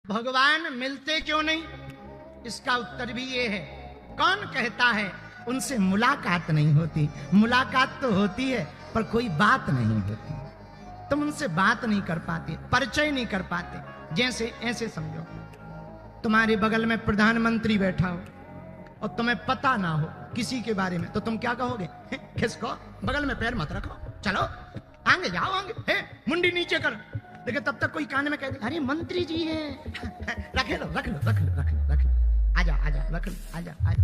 भगवान मिलते क्यों नहीं? इसका उत्तर भी ये है, कौन कहता है उनसे मुलाकात नहीं होती? मुलाकात तो होती है पर कोई बात नहीं होती। तुम उनसे बात नहीं कर पाते, परिचय नहीं कर पाते। जैसे ऐसे समझो, तुम्हारे बगल में प्रधानमंत्री बैठा हो और तुम्हें पता ना हो किसी के बारे में, तो तुम क्या कहोगे? किसको? बगल में पैर मत रखो, चलो आगे जाओ, आगे मुंडी नीचे कर। लेकिन तब तक कोई कान में कह दे, अरे मंत्री जी हैं, रख लो रख लो रख लो रख लो रख लो, आजा आजा रख लो, आजा आजा।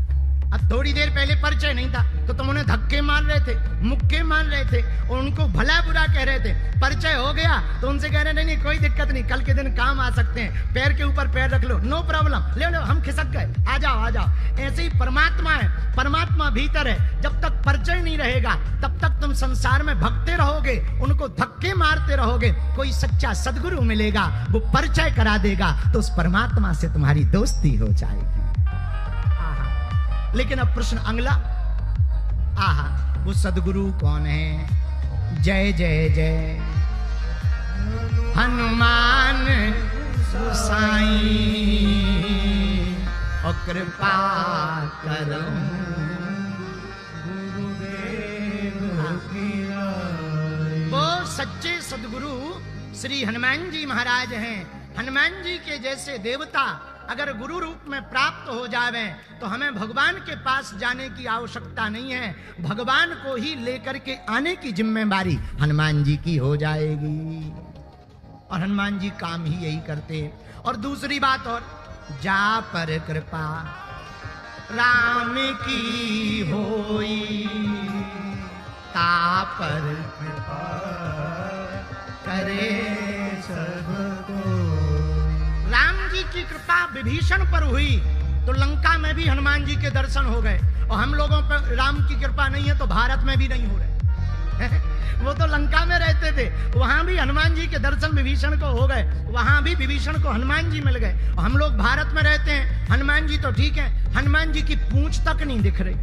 अब थोड़ी देर पहले परिचय नहीं था तो तुम उन्हें धक्के मार रहे थे, मुक्के मार रहे थे और उनको भला बुरा कह रहे थे। परिचय हो गया तो उनसे कह रहे नहीं कोई दिक्कत नहीं, कल के दिन काम आ सकते हैं, पैर के ऊपर पैर रख लो, नो प्रॉब्लम, ले लो हम खिसक गए, आ जाओ आ जाओ। ऐसे ही परमात्मा है, परमात्मा भीतर है। जब तक परिचय नहीं रहेगा तब तक तुम संसार में भगते रहोगे, उनको धक्के मारते रहोगे। कोई सच्चा सदगुरु मिलेगा, वो परिचय करा देगा तो उस परमात्मा से तुम्हारी दोस्ती हो जाएगी। लेकिन अब प्रश्न अगला, आहा वो सदगुरु कौन है? जय जय जय हनुमान गोसाई और कृपा करो वो सच्चे सदगुरु श्री हनुमान जी महाराज हैं। हनुमान जी के जैसे देवता अगर गुरु रूप में प्राप्त हो जावे तो हमें भगवान के पास जाने की आवश्यकता नहीं है, भगवान को ही लेकर के आने की जिम्मेदारी हनुमान जी की हो जाएगी। और हनुमान जी काम ही यही करते हैं। और दूसरी बात और, जा पर कृपा राम की होई, ता पर कृपा करे सबको। राम जी की कृपा विभीषण पर हुई तो लंका में भी हनुमान जी के दर्शन हो गए, और हम लोगों पर राम की कृपा नहीं है तो भारत में भी नहीं हो रहे। वो तो लंका में रहते थे, वहां भी हनुमान जी के दर्शन विभीषण को हो गए, वहां भी विभीषण को हनुमान जी मिल गए। और हम लोग भारत में रहते हैं, हनुमान जी तो ठीक है, हनुमान जी की पूंछ तक नहीं दिख रही।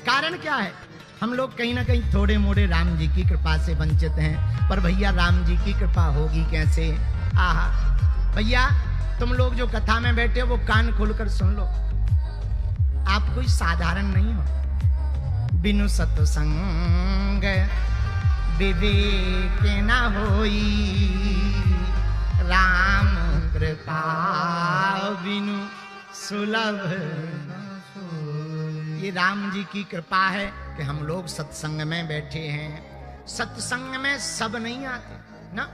कारण क्या है? हम लोग कहीं ना कहीं थोड़े मोड़े राम जी की कृपा से वंचित हैं। पर भैया राम जी की कृपा होगी कैसे? आहा भैया तुम लोग जो कथा में बैठे हो वो कान खोलकर सुन लो, आप कोई साधारण नहीं हो। बिनु सत्संग विवेक न होई, राम कृपा बिनु सुलभ। ये राम जी की कृपा है कि हम लोग सत्संग में बैठे हैं। सत्संग में सब नहीं आते ना,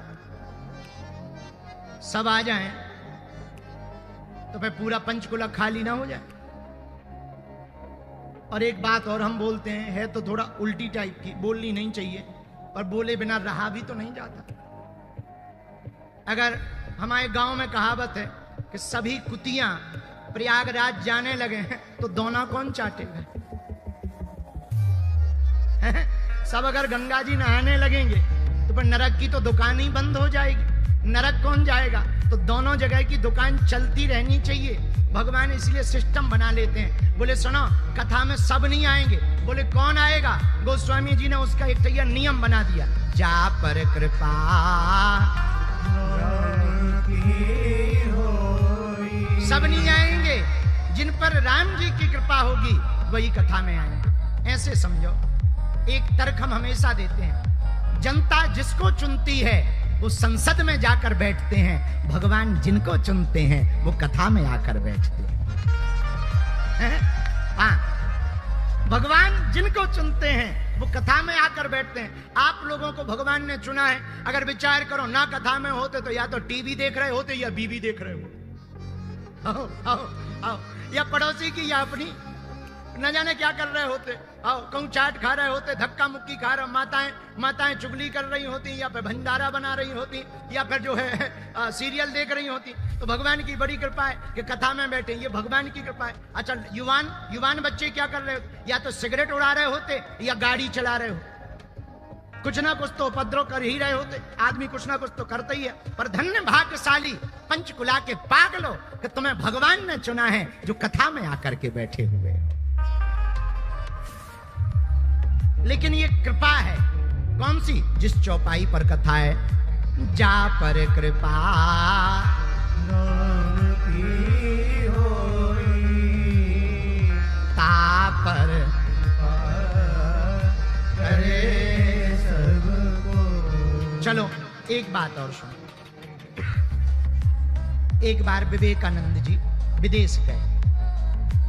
सब आ जाएं तो फिर पूरा पंचकुला खाली ना हो जाए। और एक बात और हम बोलते हैं, है तो थोड़ा उल्टी टाइप की, बोलनी नहीं चाहिए पर बोले बिना रहा भी तो नहीं जाता। अगर हमारे गांव में कहावत है कि सभी कुतियां प्रयागराज जाने लगे हैं तो दोना कौन चाटेगा? सब अगर गंगा जी नहाने लगेंगे तो फिर नरक की तो दुकान ही बंद हो जाएगी, नरक कौन जाएगा? तो दोनों जगह की दुकान चलती रहनी चाहिए। भगवान इसलिए सिस्टम बना लेते हैं। बोले सुनो कथा में सब नहीं आएंगे, बोले कौन आएगा? गोस्वामी जी ने उसका एक नियम बना दिया, जा पर कृपा सब नहीं आएंगे, जिन पर राम जी की कृपा होगी वही कथा में आएंगे। ऐसे समझो, एक तर्क हम हमेशा देते हैं, जनता जिसको चुनती है वो संसद में जाकर बैठते हैं, भगवान जिनको चुनते हैं वो कथा में आकर बैठते हैं। हाँ, भगवान जिनको चुनते हैं वो कथा में आकर बैठते हैं। आप लोगों को भगवान ने चुना है, अगर विचार करो ना कथा में होते तो या तो टीवी देख रहे होते या बीवी देख रहे हो, आओ आओ आओ, या पड़ोसी की या अपनी न जाने क्या कर रहे होते, आओ कहूँ चाट खा रहे होते, धक्का मुक्की खा रहे, माताएं चुगली कर रही होती, या फिर भंडारा बना रही होती, या फिर जो है सीरियल देख रही होती। तो भगवान की बड़ी कृपा है कि कथा में बैठे, ये भगवान की कृपा है। अच्छा युवान बच्चे क्या कर रहे होते? या तो सिगरेट उड़ा रहे होते या गाड़ी चला रहे होते, कुछ ना कुछ तो उपद्रव कर ही रहे होते। आदमी कुछ ना कुछ तो करता ही है। पर धन्य भाग्यशाली पंचकुला के पागलों कि तुम्हें भगवान ने चुना है जो कथा में आकर के बैठे हुए। लेकिन ये कृपा है कौन सी? जिस चौपाई पर कथा है, जा पर कृपा बात और सुनो। एक बार विवेकानंद जी विदेश गए,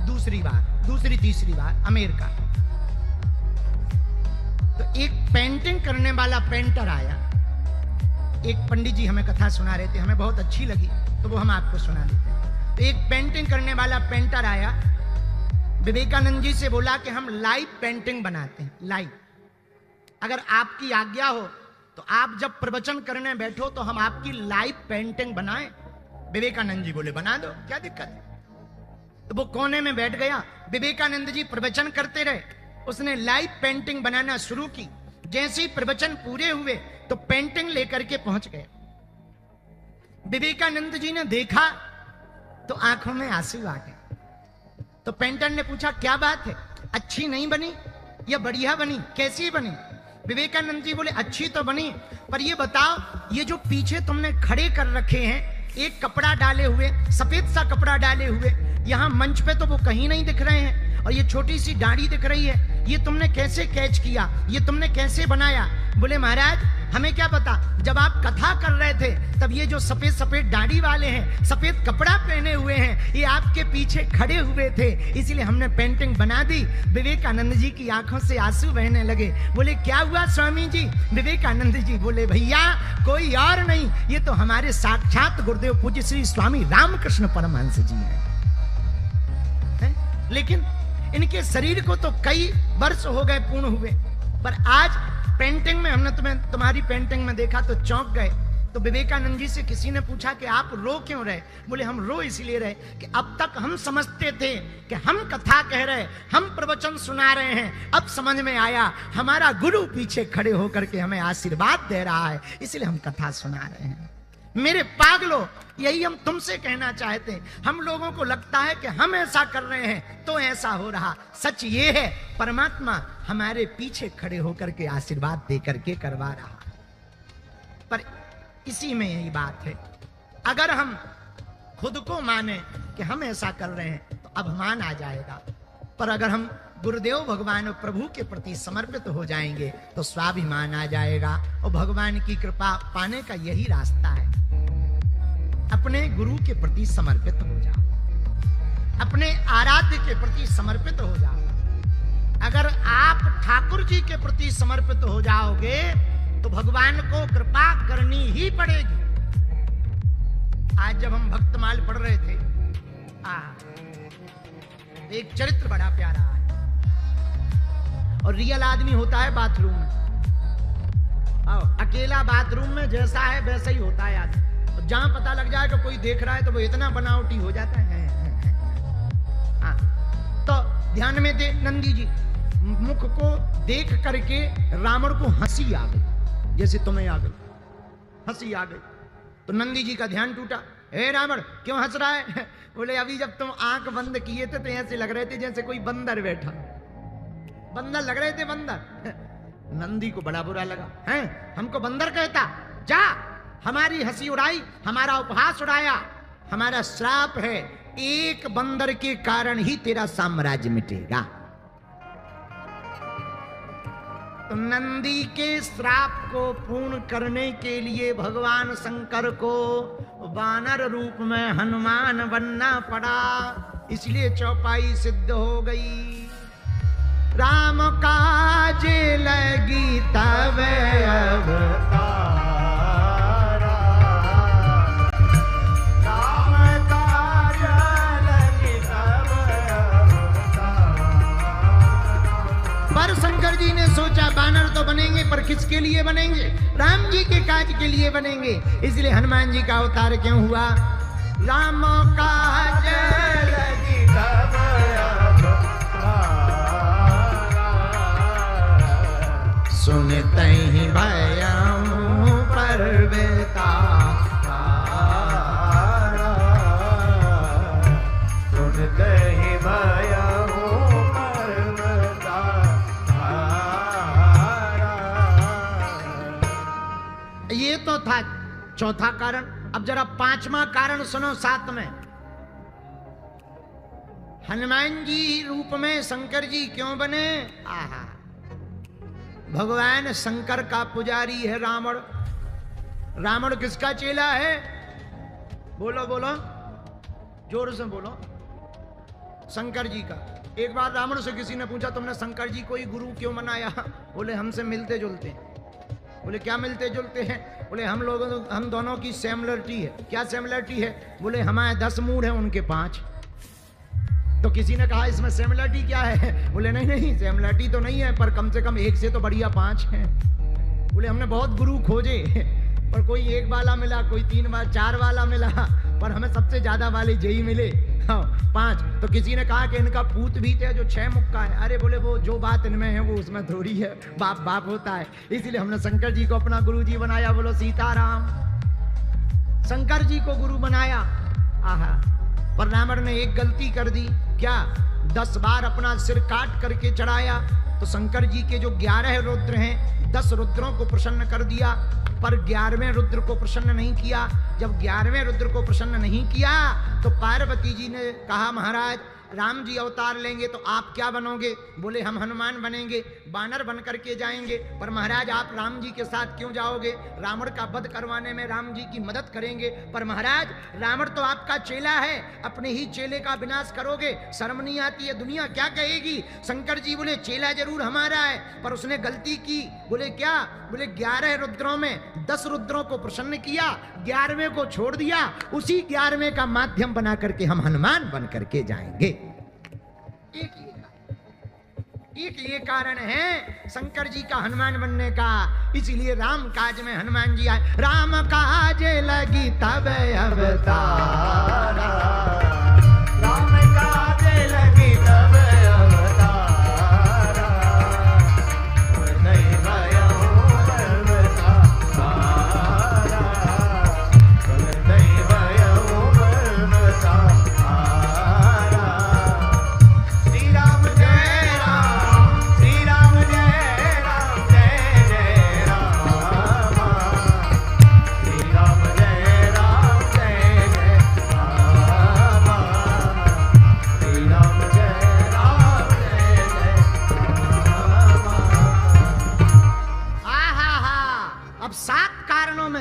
दूसरी तीसरी बार अमेरिका। तो एक पेंटिंग करने वाला पेंटर आया। एक पंडित जी हमें कथा सुना रहे थे, हमें बहुत अच्छी लगी तो वो हम आपको सुना देते हैं। तो एक पेंटिंग करने वाला पेंटर आया, विवेकानंद जी से बोला कि हम लाइव पेंटिंग बनाते हैं। लाइव, अगर आपकी आज्ञा हो तो आप जब प्रवचन करने बैठो तो हम आपकी लाइव पेंटिंग बनाएं। विवेकानंद जी बोले बना दो, क्या दिक्कत है। तो वो कोने में बैठ गया, विवेकानंद जी प्रवचन करते रहे, उसने लाइव पेंटिंग बनाना शुरू की। जैसे ही प्रवचन पूरे हुए तो पेंटिंग लेकर के पहुंच गए। विवेकानंद जी ने देखा तो आंखों में आंसू आ गए। तो पेंटर ने पूछा क्या बात है, अच्छी नहीं बनी या बढ़िया बनी, कैसी बनी? विवेकानंद जी बोले अच्छी तो बनी, पर ये बताओ ये जो पीछे तुमने खड़े कर रखे हैं, एक कपड़ा डाले हुए, सफेद सा कपड़ा डाले हुए, यहां मंच पे तो वो कहीं नहीं दिख रहे हैं, और ये छोटी सी दाढ़ी दिख रही है, ये तुमने कैसे कैच किया, ये तुमने कैसे बनाया? बोले महाराज हमें क्या पता, जब आप कथा कर रहे थे तब ये जो सफेद सफेद दाढ़ी वाले हैं, सफेद कपड़ा पहने हुए हैं, ये आपके पीछे खड़े हुए थे, इसलिए हमने पेंटिंग बना दी। विवेकानंद जी की आंखों से आंसू बहने लगे। बोले क्या हुआ स्वामी जी? विवेकानंद जी बोले भैया कोई और नहीं, ये तो हमारे साक्षात गुरुदेव पूज्य श्री स्वामी रामकृष्ण परमहंस जी हैं। लेकिन इनके शरीर को तो कई वर्ष हो गए पूर्ण हुए, पर आज पेंटिंग में हमने तुम्हारी पेंटिंग में देखा तो चौंक गए। तो विवेकानंद जी से किसी ने पूछा कि आप रो क्यों रहे? बोले हम रो इसलिए रहे कि अब तक हम समझते थे कि हम कथा कह रहे, हम प्रवचन सुना रहे हैं, अब समझ में आया हमारा गुरु पीछे खड़े होकर के हमें आशीर्वाद दे रहा है, इसलिए हम कथा सुना रहे हैं। मेरे पागलों, यही हम तुमसे कहना चाहते हैं। हम लोगों को लगता है कि हम ऐसा कर रहे हैं तो ऐसा हो रहा, सच ये है परमात्मा हमारे पीछे खड़े होकर के आशीर्वाद दे करके करवा रहा। पर इसी में यही बात है, अगर हम खुद को माने कि हम ऐसा कर रहे हैं तो अभिमान आ जाएगा, पर अगर हम गुरुदेव भगवान और प्रभु के प्रति समर्पित हो जाएंगे तो स्वाभिमान आ जाएगा, और भगवान की कृपा पाने का यही रास्ता है। अपने गुरु के प्रति समर्पित हो जाओ, अपने आराध्य के प्रति समर्पित हो जाओ। अगर आप ठाकुर जी के प्रति समर्पित हो जाओगे तो भगवान को कृपा करनी ही पड़ेगी। आज जब हम भक्तमाल पढ़ रहे थे, एक चरित्र बड़ा प्यारा है, और रियल आदमी होता है बाथरूम में, अकेला बाथरूम में जैसा है वैसा ही होता है आदमी। और जहां पता लग जाए कि कोई देख रहा है तो वो इतना बनावटी हो जाता है। हाँ, तो ध्यान में दे, नंदी जी मुख को देख करके रावण को हंसी आ गई, जैसे तुम्हें आ गई, हंसी आ गई। तो नंदी जी का ध्यान टूटा, हे रावण क्यों हंस रहा है? बोले अभी जब तुम आंख बंद किए थे तो ऐसे लग रहे थे जैसे कोई बंदर बैठा, बंदर लग रहे थे, बंदर। नंदी को बड़ा बुरा लगा, हैं हमको बंदर कहता, जा हमारी हंसी उड़ाई, हमारा उपहास उड़ाया, हमारा श्राप है, एक बंदर के कारण ही तेरा साम्राज्य मिटेगा। तो नंदी के श्राप को पूर्ण करने के लिए भगवान शंकर को वानर रूप में हनुमान बनना पड़ा, इसलिए चौपाई सिद्ध हो गई। राम काज लगी तब अवतारा, राम काज लगी तब अवतारा। पर शंकर जी ने सोचा बानर तो बनेंगे पर किसके लिए बनेंगे? राम जी के काज के लिए बनेंगे, इसलिए हनुमान जी का अवतार क्यों हुआ? राम काज लगी तब सुनते ही भयऊ परवेता, सुनते ही भयऊ परवेता। ये तो था चौथा कारण। अब जरा पांचवा कारण सुनो साथ में। हनुमान जी रूप में शंकर जी क्यों बने? आहा, भगवान शंकर का पुजारी है रावण, रावण किसका चेला है? बोलो बोलो, जोर से बोलो। शंकर जी का। एक बार रावण से किसी ने पूछा, तुमने शंकर जी को ही गुरु क्यों बनाया? बोले हमसे मिलते जुलते हैं। बोले क्या मिलते जुलते हैं? बोले हम दोनों की सिमिलरिटी है। क्या सिमिलरिटी है? बोले हमारे 10 मूड है, उनके 5। तो किसी ने कहा इसमें सिमिलरिटी क्या है? बोले नहीं नहीं, सिमिलरिटी तो नहीं है, पर कम से कम एक से तो बढ़िया 5 हैं। बोले हमने बहुत गुरु खोजे, पर कोई 1 वाला मिला, कोई 3 वाला, 4 वाला मिला, पर हमें सबसे ज्यादा वाले यही मिले, 5। तो किसी ने कहा कि इनका पूत भी थे जो 6 मुख का है। अरे बोले वो जो बात इनमें है वो उसमें थोड़ी है, बाप बाप होता है, इसीलिए हमने शंकर जी को अपना गुरु जी बनाया। बोलो सीताराम। शंकर जी को गुरु बनाया। आहा, पर रावण ने एक गलती कर दी। क्या? 10 बार अपना सिर काट करके चढ़ाया। तो शंकर जी के जो 11 रुद्र हैं, 10 रुद्रों को प्रसन्न कर दिया, पर 11वें रुद्र को प्रसन्न नहीं किया। जब 11वें रुद्र को प्रसन्न नहीं किया तो पार्वती जी ने कहा, महाराज राम जी अवतार लेंगे तो आप क्या बनोगे? बोले हम हनुमान बनेंगे, बानर बन करके जाएंगे। पर महाराज आप राम जी के साथ क्यों जाओगे? रावण का वध करवाने में राम जी की मदद करेंगे। पर महाराज रावण तो आपका चेला है, अपने ही चेले का विनाश करोगे, शर्म नहीं आती है? दुनिया क्या कहेगी? शंकर जी बोले चेला जरूर हमारा है, पर उसने गलती की। बोले क्या? बोले 11 रुद्रों में 10 रुद्रों को प्रसन्न किया, 11वें को छोड़ दिया। उसी 11वें का माध्यम बना करके हम हनुमान बन करके जाएंगे। एक ये कारण है शंकर जी का हनुमान बनने का। इसीलिए राम काज में हनुमान जी आए। राम काज लगी तब अवतारा, राम काज लगी तब अवतारा, नहीं भयो अवतारा, नहीं भयो अवतारा।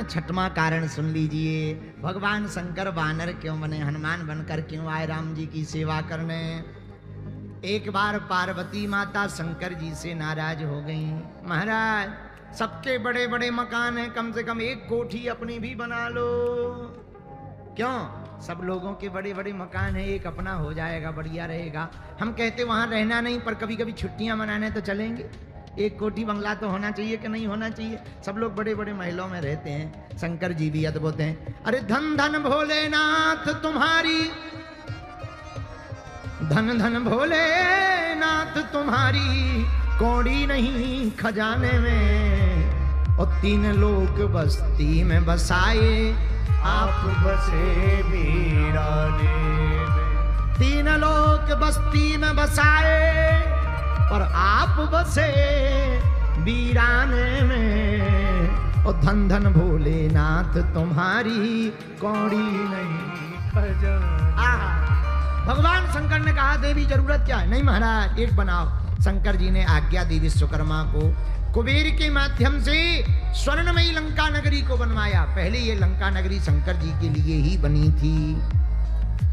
छठवां कारण सुन लीजिए। भगवान शंकर वानर क्यों बने? हनुमान बनकर क्यों आए राम जी की सेवा करने? एक बार पार्वती माता शंकर जी से नाराज हो गई। महाराज सबके बड़े बड़े मकान हैं, कम से कम एक कोठी अपनी भी बना लो। क्यों? सब लोगों के बड़े बड़े मकान है, एक अपना हो जाएगा, बढ़िया रहेगा। हम कहते वहां रहना नहीं, पर कभी कभी छुट्टियां मनाने तो चलेंगे। एक कोठी बंगला तो होना चाहिए कि नहीं होना चाहिए? सब लोग बड़े बड़े महलों में रहते हैं। शंकर जी भी अद्भुत हैं। अरे धन धन भोलेनाथ तुम्हारी, धन धन भोलेनाथ तुम्हारी कौड़ी नहीं खजाने में। और 3 लोग बस्ती में बसाए, आप बसे वीराने में। 3 लोग बस्ती में बसाए, पर आप बसे वीराने में। और धन धन भोलेनाथ तुम्हारी कौड़ी नहीं खजाना। भगवान शंकर ने कहा देवी जरूरत क्या है? नहीं महाराज एक बनाओ। शंकर जी ने आज्ञा दी विश्वकर्मा को, कुबेर के माध्यम से स्वर्णमयी लंका नगरी को बनवाया। पहले ये लंका नगरी शंकर जी के लिए ही बनी थी।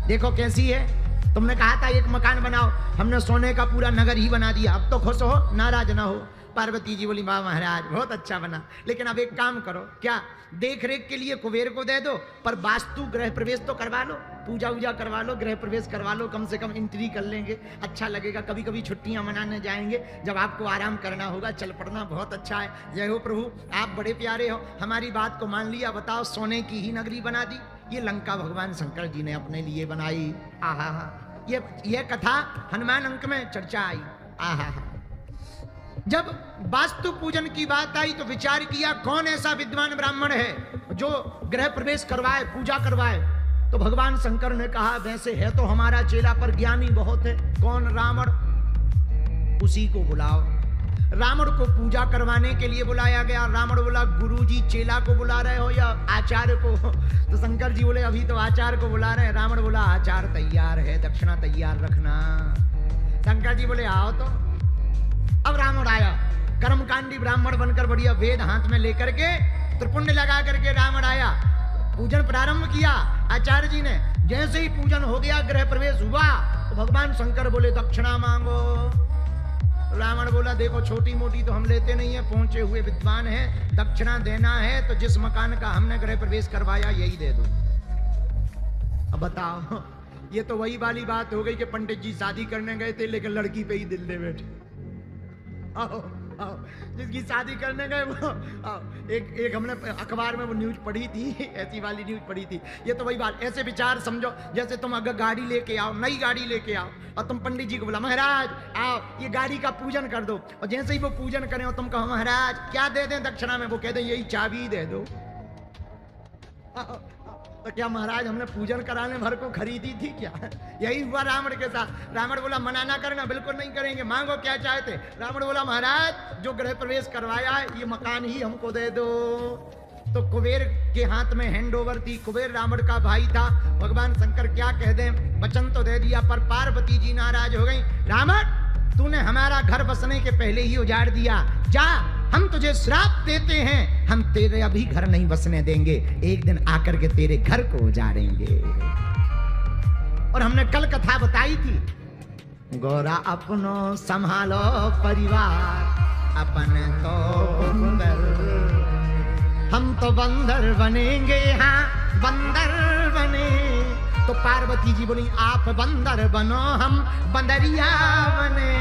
देखो कैसी है। तुमने कहा था एक मकान बनाओ, हमने सोने का पूरा नगर ही बना दिया। अब तो खुश हो, नाराज ना हो। पार्वती जी बोली वाह महाराज बहुत अच्छा बना, लेकिन अब एक काम करो। क्या? देख रेख के लिए कुबेर को दे दो, पर वास्तु गृह प्रवेश तो करवा लो, पूजा वूजा करवा लो, गृह प्रवेश करवा लो, कम से कम एंट्री कर लेंगे, अच्छा लगेगा। कभी कभी छुट्टियां मनाने जाएंगे, जब आपको आराम करना होगा, चल पड़ना बहुत अच्छा है। जय हो प्रभु, आप बड़े प्यारे हो, हमारी बात को मान लिया। बताओ सोने की ही नगरी बना दी। ये लंका भगवान शंकर जी ने अपने लिए बनाई। आहा हा, ये कथा हनुमान अंक में चर्चा आई। आहा हा। जब वास्तु पूजन की बात आई तो विचार किया कौन ऐसा विद्वान ब्राह्मण है जो गृह प्रवेश करवाए, पूजा करवाए। तो भगवान शंकर ने कहा वैसे है तो हमारा चेला, पर ज्ञानी बहुत है। कौन? रावण। उसी को बुलाओ। रावण को पूजा करवाने के लिए बुलाया गया। रावण बोला गुरुजी चेला को बुला रहे हो या आचार्य को? तो शंकर जी बोले अभी तो आचार्य को बुला रहे हैं। रावण बोला आचार्य तैयार है, दक्षिणा तैयार रखना। शंकर जी बोले आओ तो। अब रावण आया, कर्मकांडी ब्राह्मण बनकर, बढ़िया वेद हाथ में लेकर के त्रिपुंड लगा करके रावण आया, पूजन प्रारंभ किया आचार्य जी ने। जैसे ही पूजन हो गया, गृह प्रवेश हुआ, तो भगवान शंकर बोले दक्षिणा मांगो। रावण बोला देखो छोटी मोटी तो हम लेते नहीं है, पहुंचे हुए विद्वान है, दक्षिणा देना है तो जिस मकान का हमने गृह प्रवेश करवाया यही दे दो। अब बताओ, ये तो वही वाली बात हो गई कि पंडित जी शादी करने गए थे लेकिन लड़की पे ही दिल दे बैठे। आओ आओ, जिसकी शादी करने गए वो एक हमने अखबार में वो न्यूज पढ़ी थी, ऐसी वाली न्यूज पढ़ी थी। ये तो वही बात, ऐसे विचार समझो जैसे तुम अगर गाड़ी लेके आओ, नई गाड़ी लेके आओ और तुम पंडित जी को बोला महाराज आओ ये गाड़ी का पूजन कर दो, और जैसे ही वो पूजन करें और तुम कहो महाराज क्या दे दें दक्षिणा में, वो कह दें यही चाबी दे दो। तो क्या महाराज हमने पूजन कराने भर को खरीदी थी क्या? यही हुआ रावण के साथ। रावण बोला मना ना करना, बिल्कुल नहीं करेंगे, मांगो क्या चाहते। रावण बोला महाराज जो गृह प्रवेश करवाया है ये मकान ही हमको दे दो। तो कुबेर के हाथ में हैंड ओवर थी, कुबेर रावण का भाई था। भगवान शंकर क्या कह दें, वचन तो दे दिया पर पार्वती जी नाराज हो गई। रावण तूने हमारा घर बसने के पहले ही उजाड़ दिया, जा हम तुझे श्राप देते हैं, हम तेरे अभी घर नहीं बसने देंगे, एक दिन आकर के तेरे घर को उजाड़ेंगे। और हमने कल कथा बताई थी, गोरा अपनो संभालो परिवार, अपन तो बंदर, हम तो बंदर बनेंगे, हाँ बंदर बने। तो पार्वती जी बोली आप बंदर बनो हम बंदरिया बने।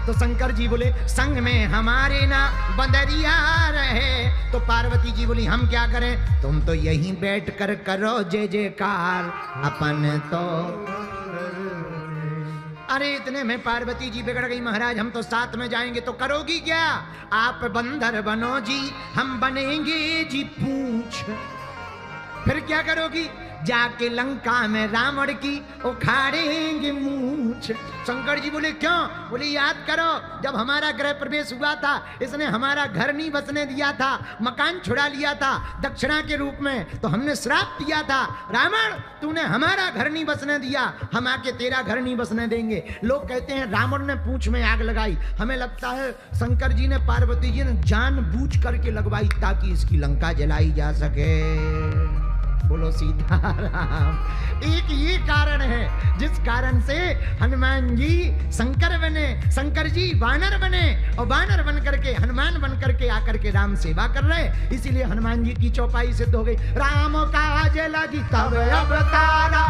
तो शंकर जी बोले संग में हमारे ना बंदरिया रहे। तो पार्वती जी बोली हम क्या करें, तुम तो यहीं बैठ कर करो जय जयकार, अपन तो। अरे इतने में पार्वती जी बिगड़ गई, महाराज हम तो साथ में जाएंगे। तो करोगी क्या, आप बंदर बनो जी, हम बनेंगे जी पूंछ। फिर क्या करोगी, जाके लंका में रावण की उखाड़ेंगे मूंछ। शंकर जी बोले क्यों, बोले याद करो जब हमारा गृह प्रवेश हुआ था इसने हमारा घर नहीं बसने दिया था, मकान छुड़ा लिया था दक्षिणा के रूप में, तो हमने श्राप दिया था रावण तूने हमारा घर नहीं बसने दिया, हम आके तेरा घर नहीं बसने देंगे। लोग कहते हैं रावण ने पूंछ में आग लगाई, हमें लगता है शंकर जी ने पार्वती जी ने जानबूझ करके लगवाई ताकि इसकी लंका जलाई जा सके। बोलो सीताराम। एक ये कारण है जिस कारण से हनुमान जी शंकर बने, शंकर जी वानर बने, और वानर बन करके हनुमान बन करके आकर के राम सेवा कर रहे। इसीलिए हनुमान जी की चौपाई सिद्ध हो गई। राम काज लगी तब अवतारा,